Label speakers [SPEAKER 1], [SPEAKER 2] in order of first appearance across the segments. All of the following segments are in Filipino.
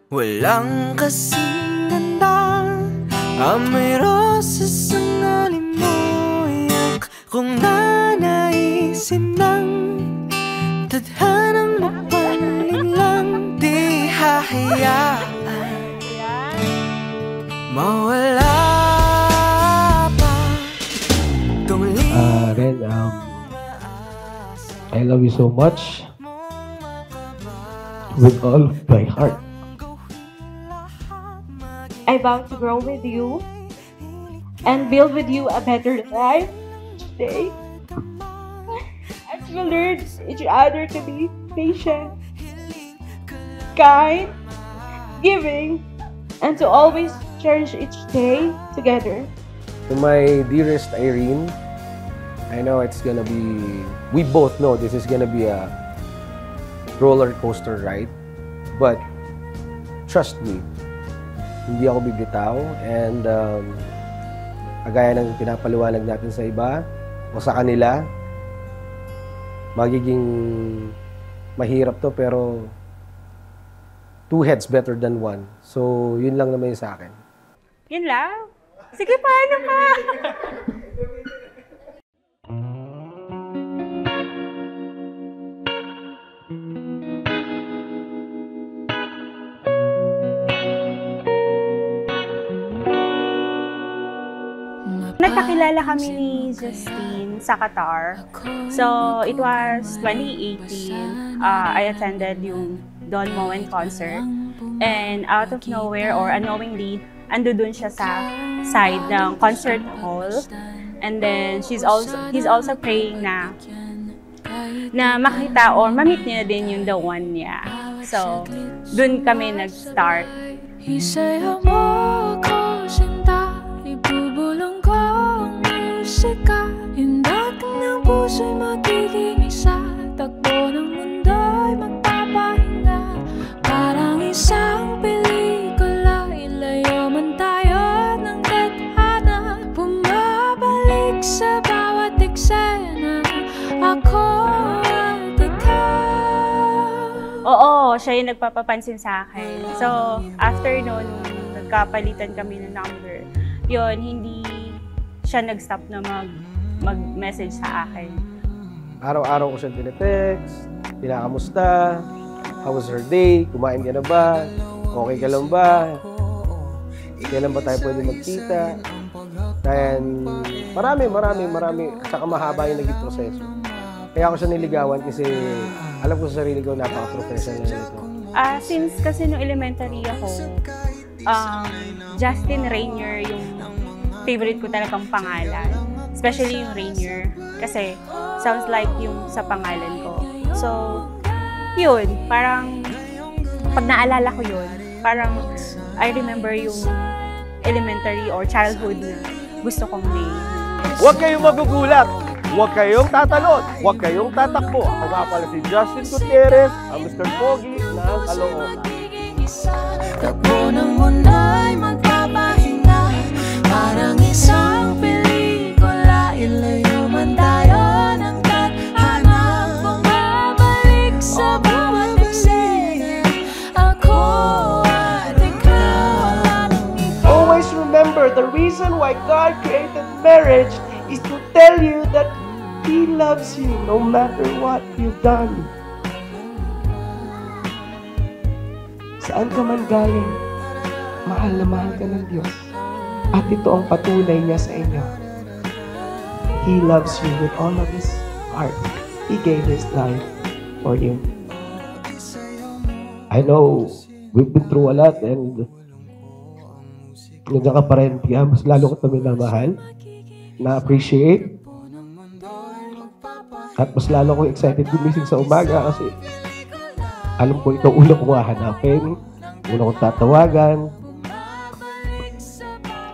[SPEAKER 1] Walang kasing ganda ang may rosas ang alimuyak. Kung nanaisin ng tadhanang mapalin lang, di hahayaan mawala pa tong
[SPEAKER 2] Ren, I love you so much with all of my heart.
[SPEAKER 3] I vow to grow with you and build with you a better life today. As we learn each other to be patient, kind, giving, and to always cherish each day together.
[SPEAKER 2] To my dearest Irene, I know it's gonna be, we both know this is gonna be a roller coaster ride, but trust me, hindi ako bibitaw, and kagaya ng pinapaliwanag natin sa iba o sa kanila, magiging mahirap to, pero two heads better than one. So, yun lang naman yung sa akin.
[SPEAKER 3] Yun lang? Sige, paano pa? Nagkakilala kami ni Justine sa Qatar. So, it was 2018. I attended yung Don Moen concert. And out of nowhere or unknowingly, ando dun siya sa side ng concert hall. And then, he's also praying na makita or ma-meet niya din yung the one niya. So, dun kami nag-start.
[SPEAKER 4] Isayaw mo ako, sinta, ibubulong ko ang musika. Hindak ng puso'y magiging isa, takbo ng mundo'y magpapahinga. Parang isang pelikula, ilayo man tayo ng tadhana. Bumabalik sa bawat eksena, ako at ikaw.
[SPEAKER 3] Oo, siya yung nagpapapansin sa akin. So, after nun, nagkapalitan kami ng number. Yun, hindi siya nag-stop na mag-message sa akin.
[SPEAKER 2] Araw-araw ko siya tinetext, kinakamusta, how was her day, kumain ka na ba, okay ka lang ba, kailan ba tayo pwede magkita. And marami, saka mahaba yung naging proseso. Kaya ako siya niligawan kasi alam ko sa sarili ko napaka-professional nito.
[SPEAKER 3] Since kasi nung elementary ako, Justin Rainier yung favorite ko talagang pangalan. Especially yung Rainier. Kasi sounds like yung sa pangalan ko. So, yun. Parang pag naalala ko yun, parang I remember yung elementary or childhood na gusto kong name.
[SPEAKER 5] Huwag kayong magugulat! Huwag kayong tatalon! Huwag kayong tatakbo! Ako nga pala si Justin Gutierrez, ang Mr. Pogi ng Caloocan.
[SPEAKER 4] Takbo ng mundo'y magpapahinga, parang isang pelikula, ilayo man tayo ng tadhana. Bumabalik sa bawat eksena, ako at ikaw.
[SPEAKER 6] Always remember, the reason why God created marriage is to tell you that He loves you no matter what you've done. Saan ka man galing, mahal na mahal ka ng Diyos. At ito ang patunay niya sa inyo. He loves you with all of His heart. He gave His life for you.
[SPEAKER 2] I know we've been through a lot, and nandiyan ka pa rin, kaya mas lalo ko kami namahal, na-appreciate, at mas lalo ko excited gumising sa umaga kasi alam ko ito una kong hahanapin, una kong tatawagan.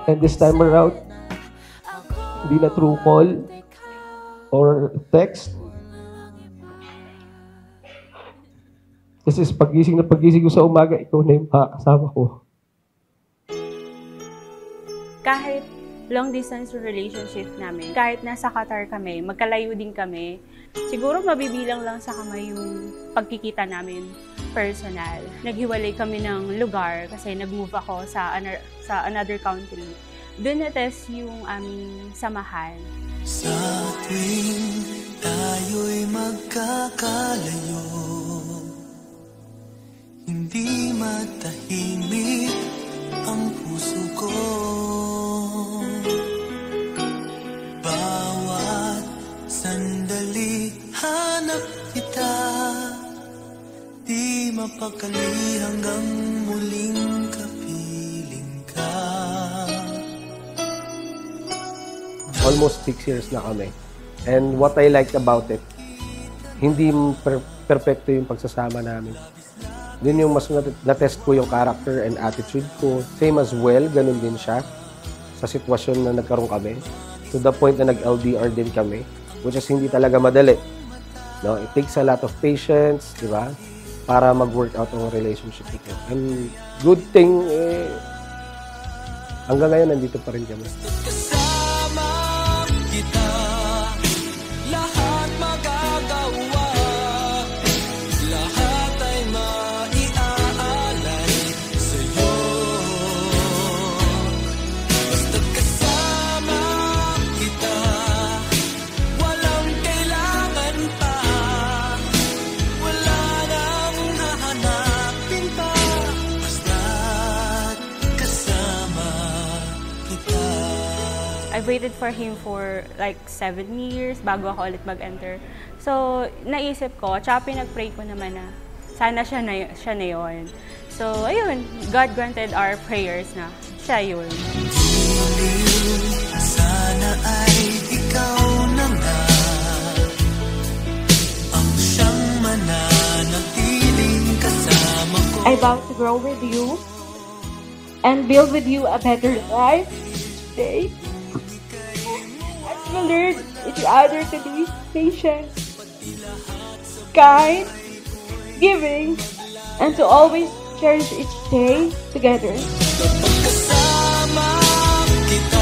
[SPEAKER 2] And this time around, hindi na through call or text. Kasi pagising ko sa umaga, ikaw na yung kasama ko.
[SPEAKER 3] Kahit long distance relationship namin, kahit nasa Qatar kami, magkalayo din kami, siguro mabibilang lang sa kamay yung pagkikita namin. personal. Naghiwalay kami ng lugar kasi nag-move ako sa another country. Doon na-test yung aming samahan.
[SPEAKER 4] Sa tuwing tayo'y magkakalayo, hindi matahimik ang puso ko. Bawat sandali hanap kita, di mapakali hanggang muling kapiling ka.
[SPEAKER 2] Almost 6 years na kami. And what I liked about it, hindi perfecto yung pagsasama namin. Yun yung mas na-test ko yung character and attitude ko. Same as well, ganun din siya sa sitwasyon na nagkaroon kami. To the point na nag-LDR din kami, which is hindi talaga madali. No? It takes a lot of patience, di ba? Para mag-work out ang relationship ito. And good thing, hanggang ngayon nandito pa rin kami.
[SPEAKER 4] Lahat magagawa, lahat ay maiaalay sa'yo. Basta't kasama kita, walang kailangan pa, wala nang hahanapin pa. Basta't kasama kita.
[SPEAKER 3] I waited for him for like 7 years bago ako ulit mag-enter. So, naisip ko, tsaka pinag-pray ko naman na sana siya na yun. So, ayun, God granted our prayers na siya yun.
[SPEAKER 4] Sana ay ikaw na nga ang siyang mananatiling kasama ko.
[SPEAKER 7] I vow to grow with you and build with you a better life today. As we learn each other to be patient, kind, giving, and to always cherish each day together.
[SPEAKER 4] Kasama kita.